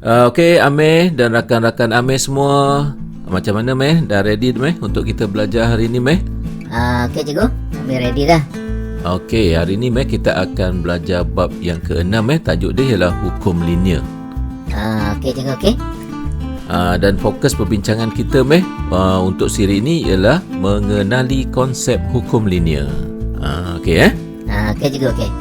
Okey, Amir dan rakan-rakan Amir semua. Macam mana, Meh? Dah ready, Meh, untuk kita belajar hari ni, Meh? Okey cikgu, kami ready dah. Okey, hari ni, Meh, kita akan belajar bab yang ke-6, Meh. Tajuk dia ialah hukum linear. Okey cikgu, okey. Dan fokus perbincangan kita, Meh, untuk siri ini ialah mengenali konsep hukum linear. Okey, Okey cikgu, okey.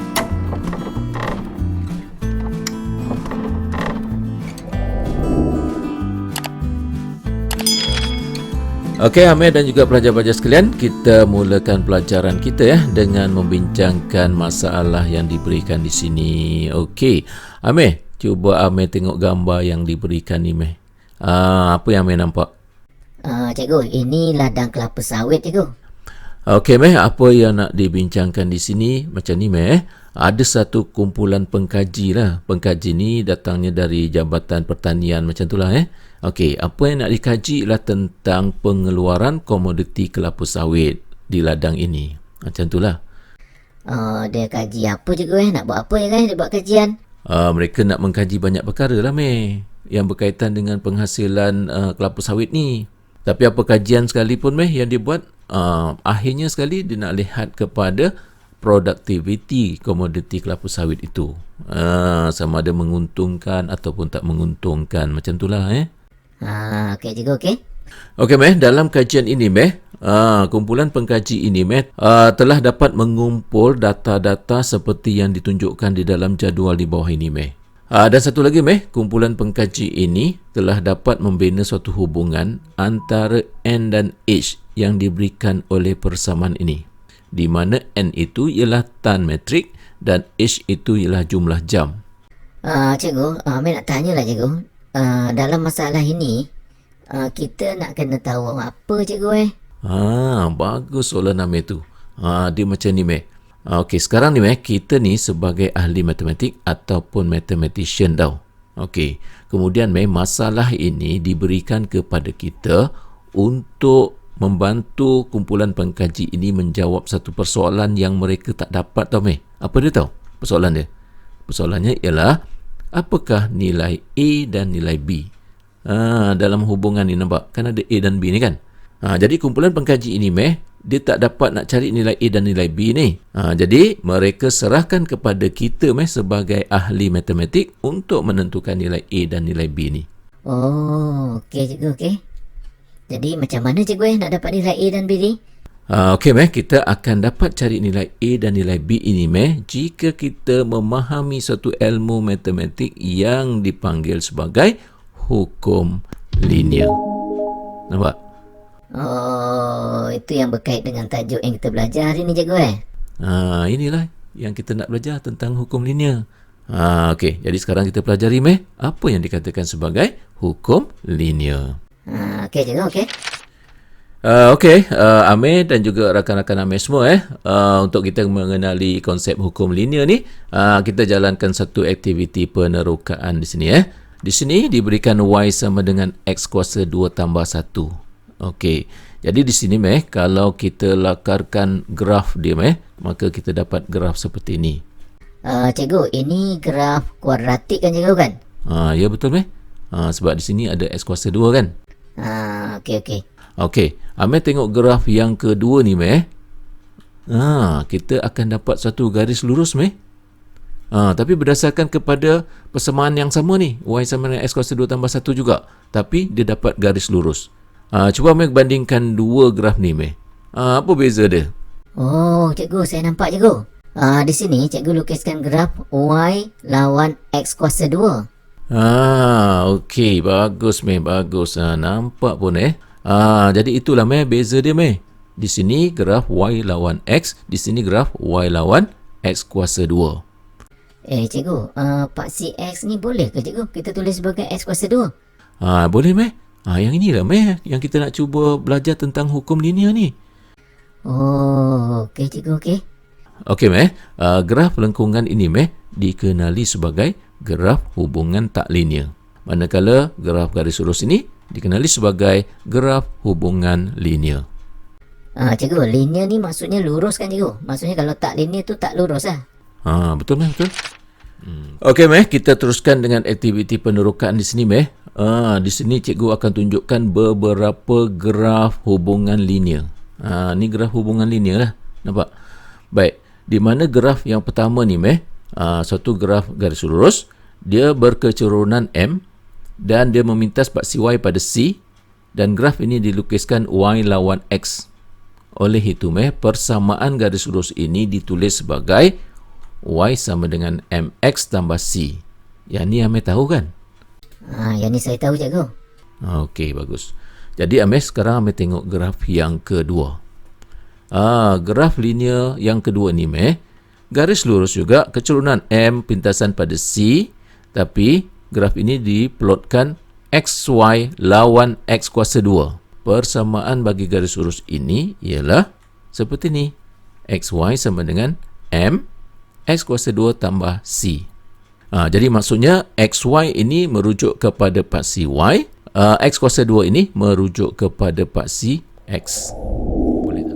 Okey, Amir dan juga pelajar-pelajar sekalian, kita mulakan pelajaran kita dengan membincangkan masalah yang diberikan di sini. Okey, Amir, cuba Amir tengok gambar yang diberikan ni, Meh. Apa yang Amir nampak? Cikgu, ini ladang kelapa sawit cikgu. Okey, Meh, apa yang nak dibincangkan di sini macam ni, Meh. Ada satu kumpulan pengkaji lah. Pengkaji ni datangnya dari Jabatan Pertanian macam tu lah. Okey, apa yang nak dikaji ialah tentang pengeluaran komoditi kelapa sawit di ladang ini. Macam tu lah. Dia kaji apa cikgu Nak buat apa dia buat kajian? Mereka nak mengkaji banyak perkara lah, Meh, yang berkaitan dengan penghasilan kelapa sawit ni. Tapi apa kajian sekalipun, Meh, yang dia buat, akhirnya sekali dia nak lihat kepada produktiviti komoditi kelapa sawit itu. Sama ada menguntungkan ataupun tak menguntungkan. Macam tu lah, Okey cikgu, okey. Okey, Meh, dalam kajian ini, Meh, kumpulan pengkaji ini, Meh, telah dapat mengumpul data-data seperti yang ditunjukkan di dalam jadual di bawah ini, Meh. Dan satu lagi, Meh, kumpulan pengkaji ini telah dapat membina suatu hubungan antara N dan H yang diberikan oleh persamaan ini, di mana N itu ialah tan metrik dan H itu ialah jumlah jam. Cikgu, Amir nak tanyalah cikgu. Dalam masalah ini, kita nak kena tahu apa cikgu Bagus soalan Amir tu. Dia macam ni, Meh. Okey, sekarang ni, Meh, kita ni sebagai ahli matematik ataupun mathematician tau. Okey, kemudian, Meh, masalah ini diberikan kepada kita untuk membantu kumpulan pengkaji ini menjawab satu persoalan yang mereka tak dapat tau, Meh. Apa dia tahu persoalan dia? Persoalannya ialah apakah nilai A dan nilai B? Dalam hubungan ni nampak kan ada A dan B ni kan? Jadi kumpulan pengkaji ini, Meh, dia tak dapat nak cari nilai A dan nilai B ni. Jadi mereka serahkan kepada kita, Meh, sebagai ahli matematik untuk menentukan nilai A dan nilai B ni. Okey cikgu, okey. Jadi macam mana cikgu nak dapat nilai A dan B ni? Okey, Meh, kita akan dapat cari nilai A dan nilai B ini, Meh, jika kita memahami suatu ilmu matematik yang dipanggil sebagai hukum linear. Nampak? Itu yang berkait dengan tajuk yang kita belajar hari ni cikgu Inilah yang kita nak belajar tentang hukum linear. Okey, jadi sekarang kita pelajari, Meh, apa yang dikatakan sebagai hukum linear. Okey cikgu, okey. Okey, Amir dan juga rakan-rakan Amir semua, untuk kita mengenali konsep hukum linear ni, kita jalankan satu aktiviti penerokaan di sini. Di sini diberikan Y sama dengan X kuasa 2 tambah 1. Okey, jadi di sini, Meh, kalau kita lakarkan graf dia, Meh, maka kita dapat graf seperti ini. Cikgu, ini graf kuadratik kan cikgu kan? Ya betul, Meh. Sebab di sini ada X kuasa 2 kan? Okey, okey. Okey, Amir tengok graf yang kedua ni, Meh. Kita akan dapat satu garis lurus, Meh. Tapi berdasarkan kepada persamaan yang sama ni, Y sama dengan X kuasa 2 tambah 1 juga. Tapi dia dapat garis lurus. Cuba Amir bandingkan dua graf ni, Meh. Apa beza dia? Cikgu, saya nampak cikgu. Di sini cikgu lukiskan graf Y lawan X kuasa 2. Okey, bagus, Meh, bagus. Nampak pun, jadi itulah, Meh, beza dia, Meh. Di sini graf Y lawan X, di sini graf Y lawan X kuasa 2. Cikgu, paksi X ni boleh ke cikgu kita tulis sebagai X kuasa 2? Boleh, Meh. Yang inilah, Meh, yang kita nak cuba belajar tentang hukum linear ni. Okey cikgu, okey. Okey, Meh, graf lengkungan ini, Meh, dikenali sebagai graf hubungan tak linear. Manakala graf garis lurus ini dikenali sebagai graf hubungan linear. Cikgu, linear ni maksudnya lurus kan cikgu? Maksudnya kalau tak linear tu tak lurus lah. Betul, Meh, betul. Okey, Meh, kita teruskan dengan aktiviti penerokaan di sini, Meh. Di sini cikgu akan tunjukkan beberapa graf hubungan linear. Ni graf hubungan linear lah. Nampak? Baik, di mana graf yang pertama ni, Meh, satu graf garis lurus, dia berkecurunan M dan dia memintas paksi Y pada C, dan graf ini dilukiskan Y lawan X. Oleh itu, Meh, persamaan garis lurus ini ditulis sebagai Y sama dengan MX tambah C. Yang ni Amir tahu kan? Yang ni saya tahu, cikgu. Okey, bagus. Jadi Amir, sekarang Amir tengok graf yang kedua. Graf linear yang kedua ni, Meh, garis lurus juga, kecurunan M pintasan pada C, tapi graf ini diplotkan XY lawan X kuasa 2. Persamaan bagi garis lurus ini ialah seperti ni. XY sama dengan M X kuasa 2 tambah C. Jadi maksudnya XY ini merujuk kepada paksi Y, X kuasa 2 ini merujuk kepada paksi X.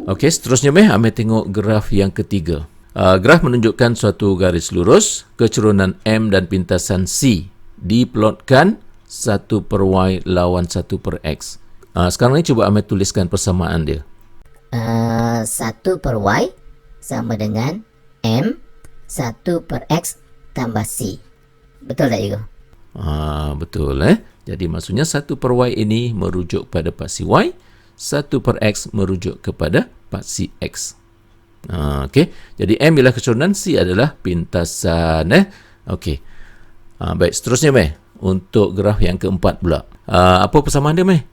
Okey, seterusnya, Meh, Amir tengok graf yang ketiga. Graf menunjukkan suatu garis lurus, kecurunan M dan pintasan C diplotkan 1 per Y lawan 1 per X. Sekarang ni cuba Amir tuliskan persamaan dia. 1 per Y sama dengan M 1 per X tambah C. Betul tak, cikgu? Betul, Jadi maksudnya 1 per Y ini merujuk pada paksi Y, 1 per X merujuk kepada paksi X. Okey. Jadi M ialah kecurunan, C adalah pintasan. Okey. Baik, seterusnya, Meh, untuk graf yang keempat pula. Apa persamaan dia, Meh?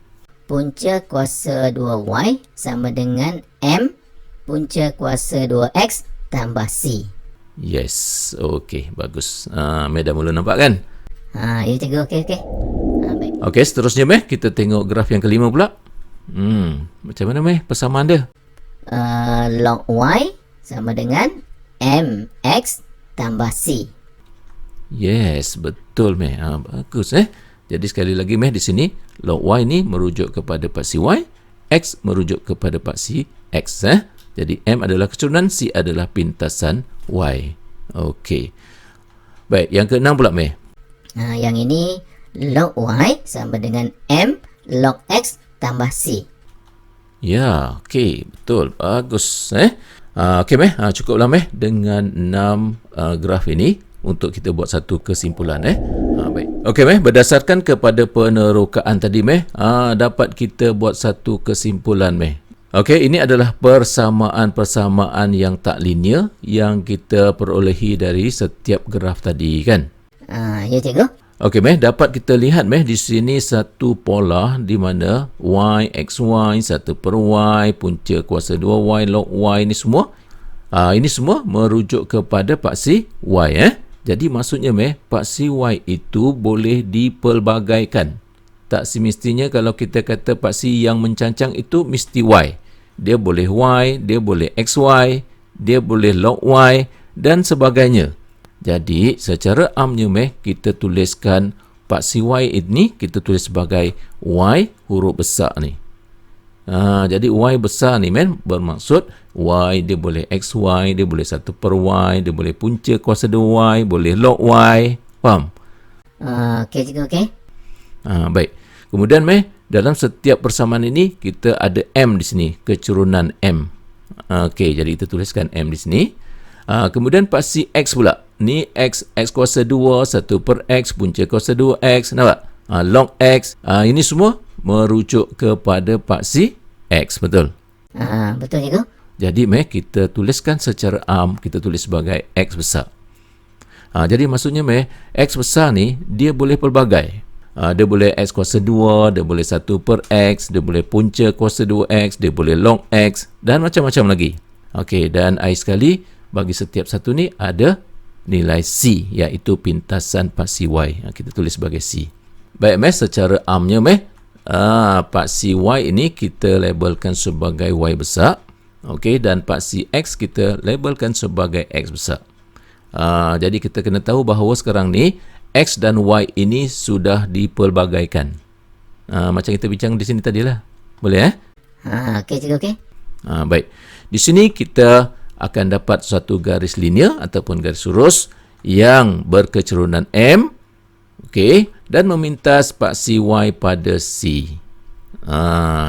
Punca kuasa 2Y sama dengan M punca kuasa 2X tambah C. Yes, okey, bagus. Meh dah mula nampak kan? Ya, cikgu. Okey. Baik. Okey, seterusnya, Meh, kita tengok graf yang kelima pula. Macam mana, Meh, persamaan dia? Log Y sama dengan MX tambah C. Yes, betul, Meh. Bagus, Jadi sekali lagi, Meh, di sini log Y ni merujuk kepada paksi Y, X merujuk kepada paksi X. Jadi M adalah kecurunan, C adalah pintasan Y. Okey. Baik, yang keenam pula, Meh. Yang ini log Y sama dengan M log X tambah C. Ya, okey, betul. Bagus, Okey, Meh, cukuplah, Meh, dengan 6 graf ini untuk kita buat satu kesimpulan, Baik. Okey, Meh, berdasarkan kepada penerokaan tadi, Meh, dapat kita buat satu kesimpulan, Meh. Okey, ini adalah persamaan-persamaan yang tak linear yang kita perolehi dari setiap graf tadi, kan? Ya, cikgu. Okey, Meh, dapat kita lihat, Meh, di sini satu pola di mana Y, XY, 1 per Y, punca kuasa 2Y, log Y ini semua. Ini semua merujuk kepada paksi Y, Jadi maksudnya, Meh, paksi Y itu boleh dipelbagaikan. Tak semestinya kalau kita kata paksi yang mencancang itu mesti Y. Dia boleh Y, dia boleh XY, dia boleh log Y dan sebagainya. Jadi secara amnya, Meh, kita tuliskan paksi Y ini kita tulis sebagai Y huruf besar ni. Jadi Y besar ni, Meh, bermaksud Y dia boleh XY, dia boleh 1 per Y, dia boleh punca kuasa 2Y, boleh log Y. Faham? Okey, cikgu. Okey. Baik. Kemudian, Meh, dalam setiap persamaan ini kita ada M di sini, kecurunan M. Okey, jadi kita tuliskan M di sini. Kemudian paksi X pula. Ni X kuasa 2, 1 per X, punca kuasa 2X. Nampak? Log X. Ini semua merujuk kepada paksi X. Betul? Betul, cikgu. Jadi, Meh, kita tuliskan secara am, kita tulis sebagai X besar. Jadi maksudnya, Meh, X besar ni dia boleh pelbagai. Dia boleh X kuasa 2, dia boleh 1 per X, dia boleh punca kuasa 2X, dia boleh log X dan macam-macam lagi. Okey, dan akhir sekali bagi setiap satu ni ada nilai C, iaitu pintasan paksi Y. Kita tulis sebagai C. Baik, Meh, secara amnya, Meh, paksi Y ini kita labelkan sebagai Y besar. Okey, dan paksi X kita labelkan sebagai X besar. Jadi kita kena tahu bahawa sekarang ni X dan Y ini sudah dipelbagaikan. Macam kita bincang di sini tadilah. Boleh, Okey, cikgu. Okey. Baik. Di sini kita akan dapat suatu garis linear ataupun garis lurus yang berkecurunan M, okey, dan meminta spaksi Y pada C.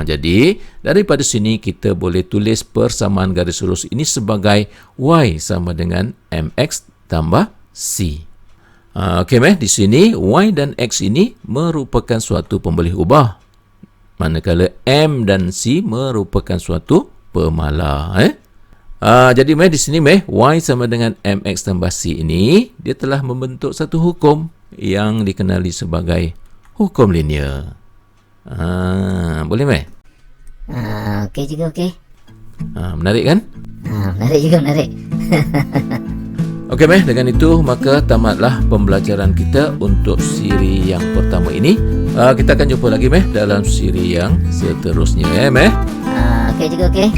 Jadi daripada sini kita boleh tulis persamaan garis lurus ini sebagai Y sama dengan MX tambah C. Okey, di sini Y dan X ini merupakan suatu pemboleh ubah, manakala M dan C merupakan suatu pemalar. Jadi di sini Y sama dengan MX tambah C ini dia telah membentuk satu hukum yang dikenali sebagai hukum linear. Boleh Okey juga, okey. Menarik kan? Menarik juga, menarik. Okey dengan itu maka tamatlah pembelajaran kita untuk siri yang pertama ini. Kita akan jumpa lagi dalam siri yang seterusnya. Okey juga, okey.